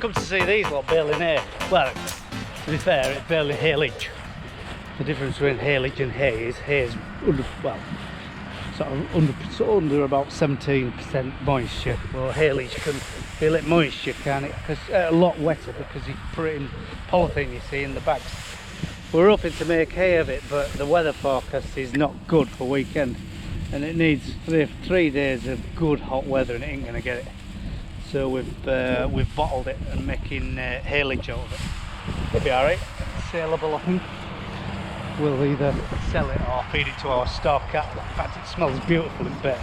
come to see these lot baling hay. Well, to be fair, it's baling haylage. The difference between haylage and hay is under, well, sort of under about 17% moisture. Well, haylage can be a little moisture, can't it? Because a lot wetter because you put it in polythene, you see, in the bags. We're hoping to make hay of it, but the weather forecast is not good for weekend, and it needs 3 days of good hot weather, and it ain't gonna get it. So we've bottled it and making haylage out of it. It'll be alright, saleable I think. We'll either sell it or feed it to our store cat. In fact, it smells beautiful in bed.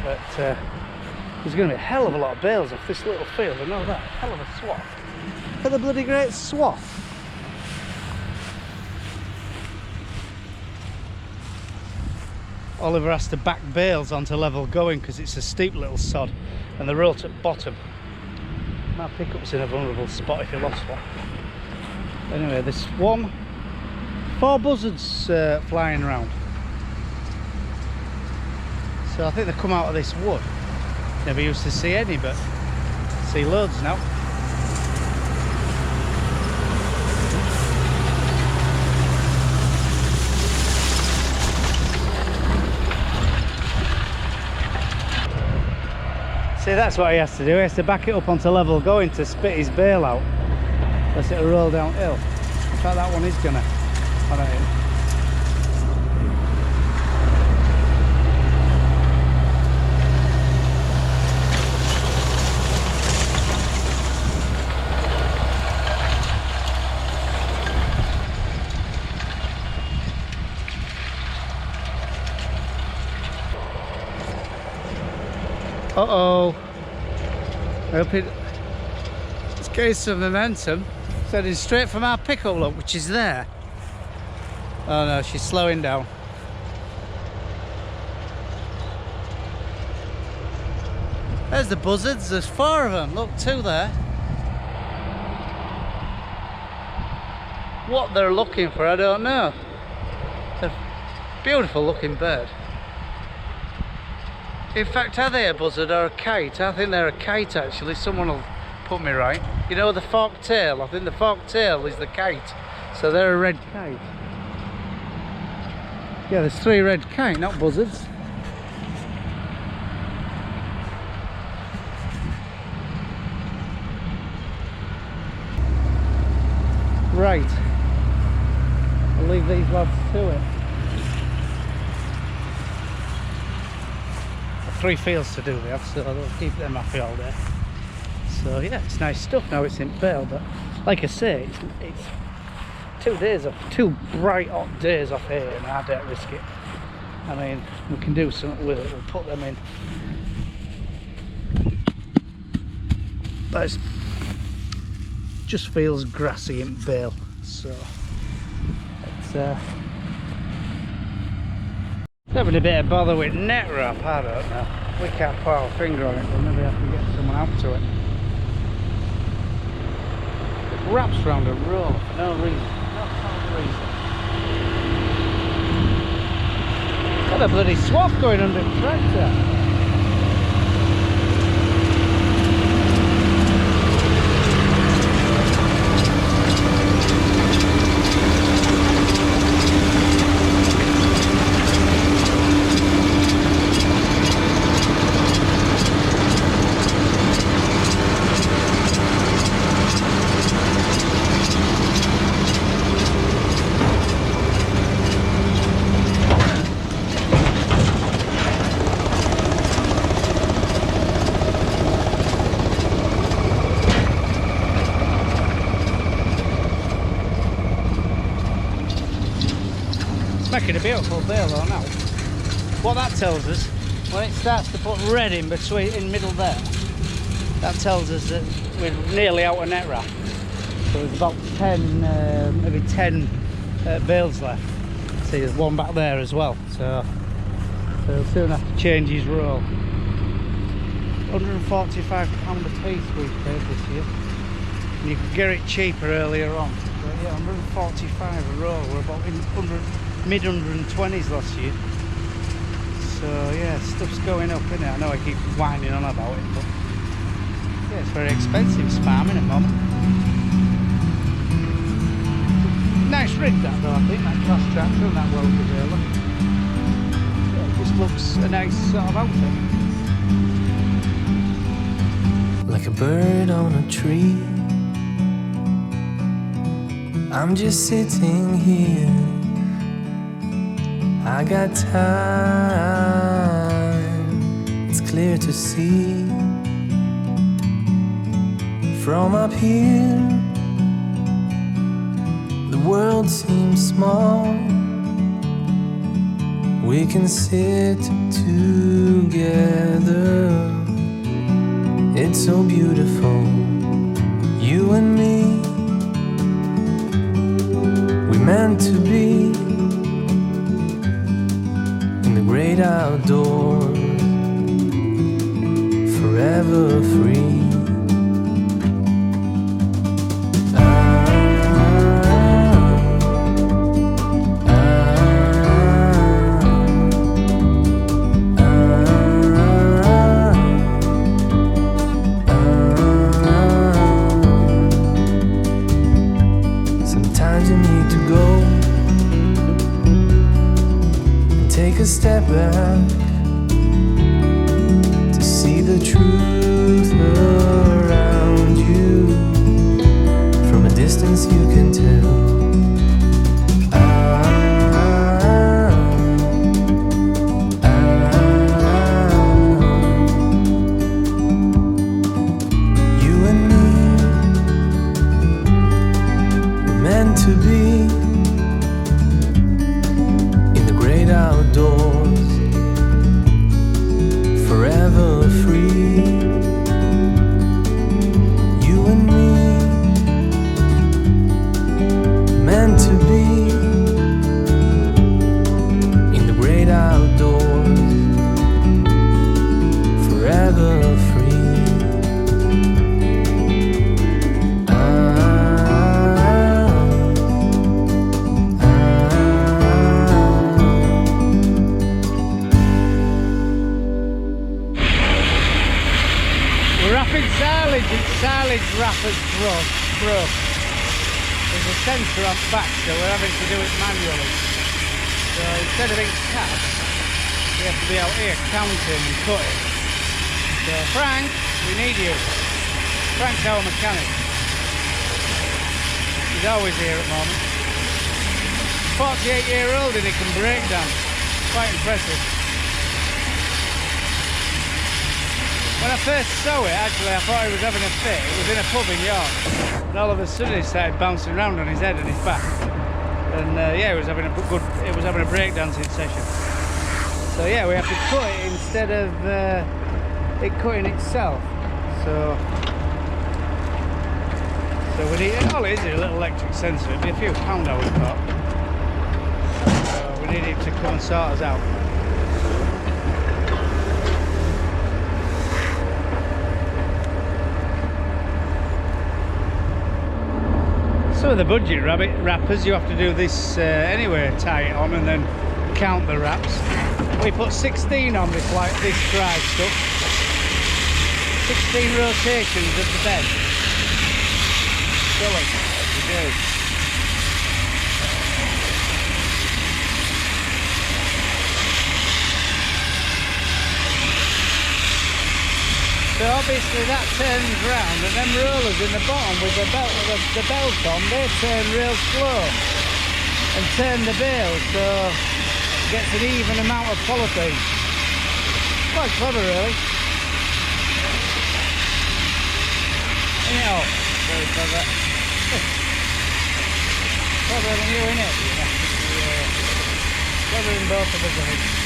But there's going to be a hell of a lot of bales off this little field, I know that. Hell of a swath. Look at the bloody great swath. Oliver has to back bales onto level going because it's a steep little sod and the road at bottom. My pickup's in a vulnerable spot if you lost one. Anyway, this swarm. 4 buzzards flying around. So I think they come out of this wood. Never used to see any, but see loads now. See, that's what he has to do. He has to back it up onto level going to spit his bale out. Unless it'll roll downhill. In fact, that one is gonna. I don't know. Uh-oh. I hope it's getting some momentum. It's heading straight from our pickup, look, which is there. Oh no, she's slowing down. There's the buzzards, there's 4 of them, look, 2 there. What they're looking for, I don't know. It's a beautiful looking bird. In fact, are they a buzzard or a kite? I think they're a kite actually, someone will put me right. You know the forked tail? I think the forked tail is the kite. So they're a red kite. Yeah, there's 3 red kite, not buzzards. Right. I'll leave these lads to it. 3 fields to do they have, so they'll keep them happy all day. So yeah, it's nice stuff now it's in bale, but like I say, it's 2 days off, 2 bright hot days off here, and I don't risk it. I mean, we can do something with it, we'll put them in. But it just feels grassy in bale, so it's having a bit of bother with net wrap, I don't know. We can't put our finger on it, but maybe I can get someone out to it. It wraps round a roll for no reason. Got a bloody swath going under the tractor. Making a beautiful bale though now. What that tells us, when it starts to put red in middle there, that tells us that we're nearly out of net wrap. So there's about 10, maybe 10 bales left. See, there's one back there as well. So he'll soon have to change his roll. £145 a piece we've paid this year. And you could get it cheaper earlier on. But yeah, 145 a roll. We're about in mid 120s last year. So yeah, stuff's going up, isn't it? I know I keep whining on about it, but Yeah, it's very expensive farming at the moment. Nice rig that though, I think, that Claas tractor and that Welger baler. Yeah, it just looks a nice sort of outfit. Like a bird on a tree, I'm just sitting here. I got time, it's clear to see. From up here, the world seems small. We can sit together. It's so beautiful, you and me. We meant to be in the great outdoors, forever free. Sometimes you need to go and take a step back to see the truth around you. From a distance you can tell. You and me were meant to be in the great outdoors, forever free. You and me, meant to be in the great outdoors, forever free. We're wrapping silage, it's silage wrappers broke. There's a sensor on back, so we're having to do it manually. So instead of being cast, we have to be out here counting and cutting. So Frank, we need you. Frank's our mechanic. He's always here at the moment. 48-year-old and he can break dance. Quite impressive. When I first saw it, actually, I thought he was having a fit. It was in a pub in York. And all of a sudden he started bouncing around on his head and his back. And yeah, he was having a breakdancing session. So yeah, we have to cut it instead of it cutting itself. So we need, all it is a little electric sensor. It'd be a few pound I would have thought. So we need him to come and sort us out. Some of the budget wrappers, you have to do this anyway, tie it on and then count the wraps. We put 16 on this dry stuff. 16 rotations of the bed. Silly, we do. So obviously that turns round and them rollers in the bottom with the belt on, they turn real slow and turn the bales, so it gets an even amount of polythene. Quite clever really. Isn't it all? Very clever. Clever than you, innit? Yeah. Clever than both of us, I think.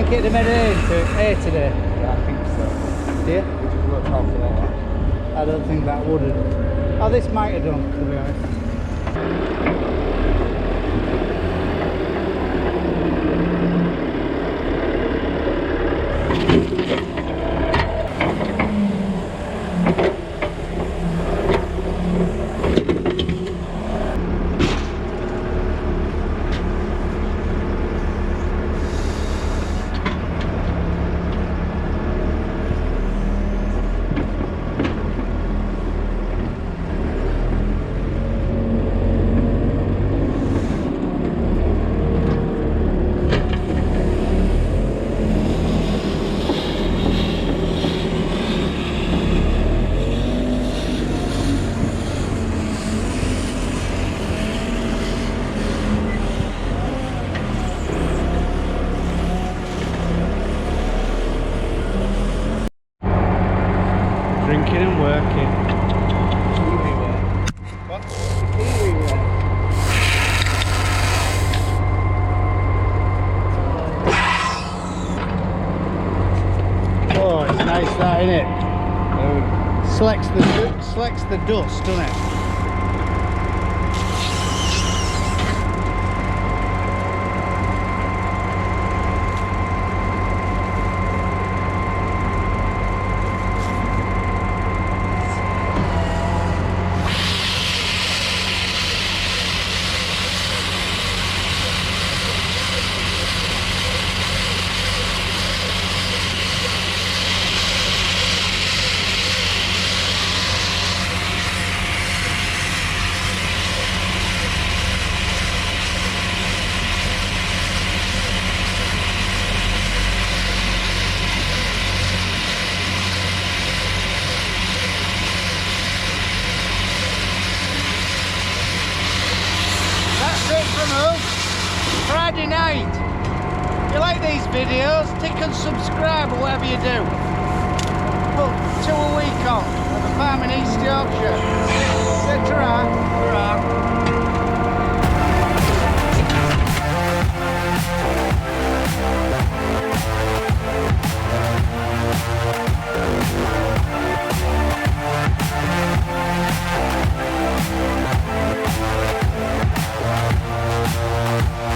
Get them here today? Yeah, I think so. Do you? It just worked out for that. I don't think that would have. Oh, this might have done, to be honest. Selects the dust, doesn't it? Friday night. If you like these videos, tick and subscribe or whatever you do. Put 2 a week on at the farm in East Yorkshire. Say ta-ra. Ta-ra.